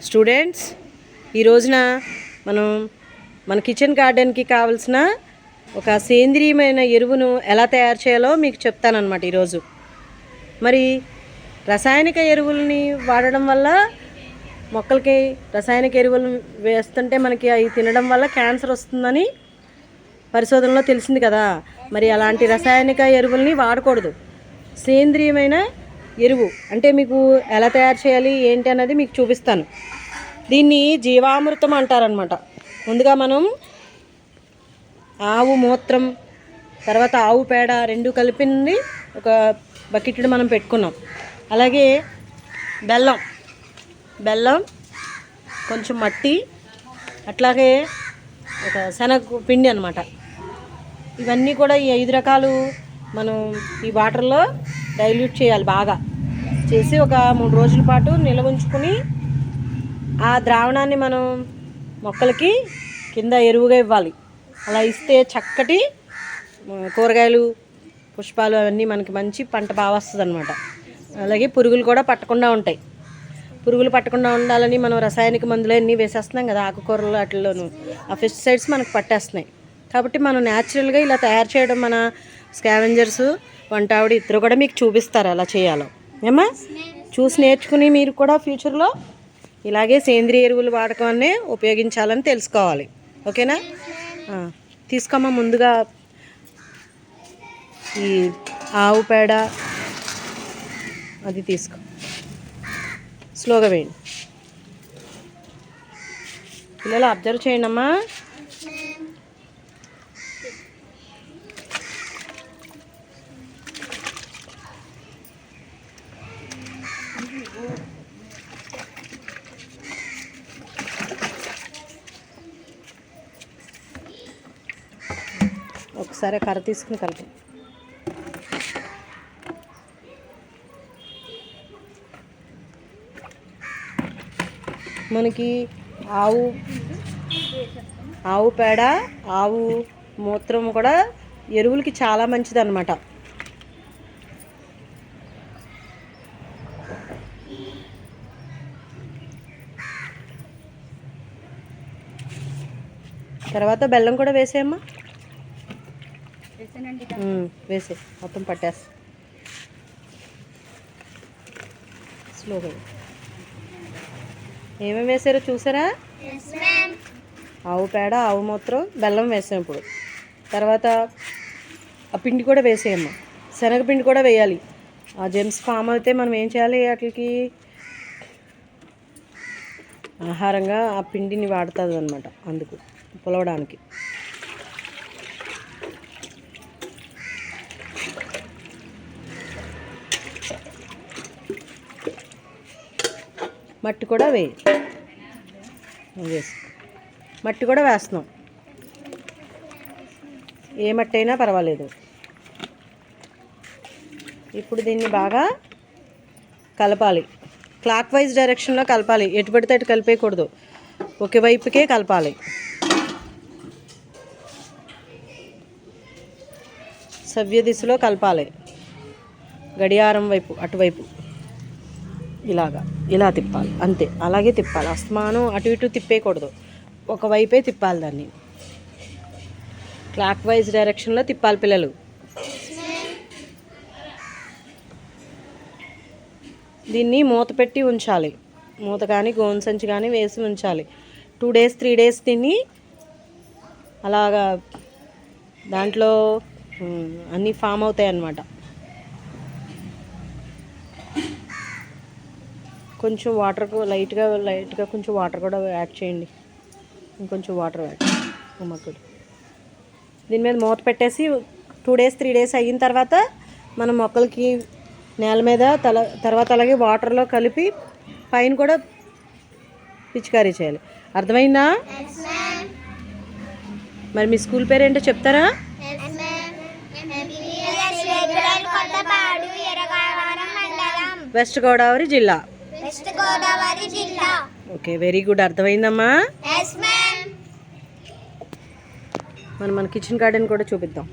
Students, ఈ రోజున మనం మన కిచెన్ గార్డెన్కి కావాల్సిన ఒక సేంద్రీయమైన ఎరువును ఎలా తయారు చేయాలో మీకు చెప్తానన్నమాట ఈరోజు. మరి రసాయనిక ఎరువులని వాడడం వల్ల మొక్కలకి రసాయనిక ఎరువులు వేస్తుంటే మనకి అవి తినడం వల్ల క్యాన్సర్ వస్తుందని పరిశోధనలో తెలిసింది కదా. మరి అలాంటి రసాయనిక ఎరువుల్ని వాడకూడదు. సేంద్రీయమైన ఎరువు అంటే మీకు ఎలా తయారు చేయాలి ఏంటి అన్నది మీకు చూపిస్తాను. దీన్ని జీవామృతం అంటారనమాట. ముందుగా మనం ఆవు మూత్రం తర్వాత ఆవు పేడ రెండు కలిపింది ఒక బకెట్ మనం పెట్టుకున్నాం. అలాగే బెల్లం కొంచెం మట్టి, అట్లాగే ఒక శనగ పిండి అనమాట. ఇవన్నీ కూడా ఈ 5 రకాలు మనం ఈ వాటర్లో డైల్యూట్ చేయాలి. బాగా చేసి ఒక 3 రోజుల పాటు నిల్వ ఉంచుకుని ఆ ద్రావణాన్ని మనం మొక్కలకి కింద ఎరువుగా ఇవ్వాలి. అలా ఇస్తే చక్కటి కూరగాయలు పుష్పాలు అవన్నీ మనకి మంచి పంట బాగా వస్తుంది అనమాట. అలాగే పురుగులు కూడా పట్టకుండా ఉంటాయి. పురుగులు పట్టకుండా ఉండాలని మనం రసాయనిక మందులు అన్నీ వేసేస్తున్నాం కదా ఆకుకూరలు వాటిల్లోనూ. ఆ పెస్టిసైడ్స్ మనకు పట్టేస్తున్నాయి. కాబట్టి మనం న్యాచురల్గా ఇలా తయారు చేయడం మన స్కావెంజర్స్ వంట ఆవిడ ఇద్దరు కూడా మీకు చూపిస్తారు ఎలా చేయాలో. ఏమా చూసి నేర్చుకుని మీరు కూడా ఫ్యూచర్లో ఇలాగే సేంద్రియ ఎరువులు వాడకాన్ని ఉపయోగించాలని తెలుసుకోవాలి. ఓకేనా? తీసుకోమ్మా. ముందుగా ఈ ఆవు పేడ అది తీసుకో. స్లోగా వేయండి. పిల్లలు అబ్జర్వ్ చేయండి అమ్మా. ఒకసారి కర్ర తీసుకుని కలిపి మనకి ఆవు పేడ ఆవు మూత్రం కూడా ఎరువులకి చాలా మంచిది అన్నమాట. తర్వాత బెల్లం కూడా వేసేయమ్మా. వేసే మొత్తం పట్టేస్తా. స్లోగా ఏమేమి వేసారో చూసారా? ఆవు పేడ ఆవు మూత్రం బెల్లం వేసాం. ఇప్పుడు తర్వాత ఆ పిండి కూడా వేసేయమ్మా. శనగపిండి కూడా వేయాలి. ఆ జెమ్స్ ఫామ్ అయితే మనం ఏం చేయాలి, వాటికి ఆహారంగా ఆ పిండిని వాడుతుంది అనమాట. అందుకు పులవడానికి మట్టి కూడా మట్టి కూడా వేస్తున్నాం. ఏ మట్టి అయినా పర్వాలేదు. ఇప్పుడు దీన్ని బాగా కలపాలి. క్లాక్ వైజ్ డైరెక్షన్లో కలపాలి. ఎటు పడితే అటు కలిపేయకూడదు. ఒకే వైపుకే కలపాలి. సవ్య దిశలో కలపాలి. గడియారం వైపు అటువైపు ఇలా తిప్పాలి. అంతే, అలాగే తిప్పాలి. అస్తమానం అటు ఇటు తిప్పేయకూడదు. ఒకవైపే తిప్పాలి. దాన్ని క్లాక్ వైజ్ డైరెక్షన్లో తిప్పాలి పిల్లలు. దీన్ని మూత పెట్టి ఉంచాలి. మూత కానీ గోను సంచి కానీ వేసి ఉంచాలి. 2 days 3 days దీన్ని అలాగా దాంట్లో అన్నీ ఫామ్ అవుతాయి అన్నమాట. కొంచెం వాటర్ లైట్గా కొంచెం వాటర్ కూడా యాడ్ చేయండి. ఇంకొంచెం వాటర్ యాడ్ ఉమ్మకుడు. దీని మీద మూత పెట్టేసి 2 days 3 days అయిన తర్వాత మనం మొక్కలకి నేల మీద తర్వాత అలాగే వాటర్లో కలిపి పైన కూడా పిచికారీ చేయాలి. అర్థమైందా? మరి మీ స్కూల్ పేరు ఏంటో చెప్తారా? వెస్ట్ గోదావరి జిల్లా. Okay, very good. అర్థమైందమ్మా. మన కిచెన్ గార్డెన్ కూడా చూపిద్దాం.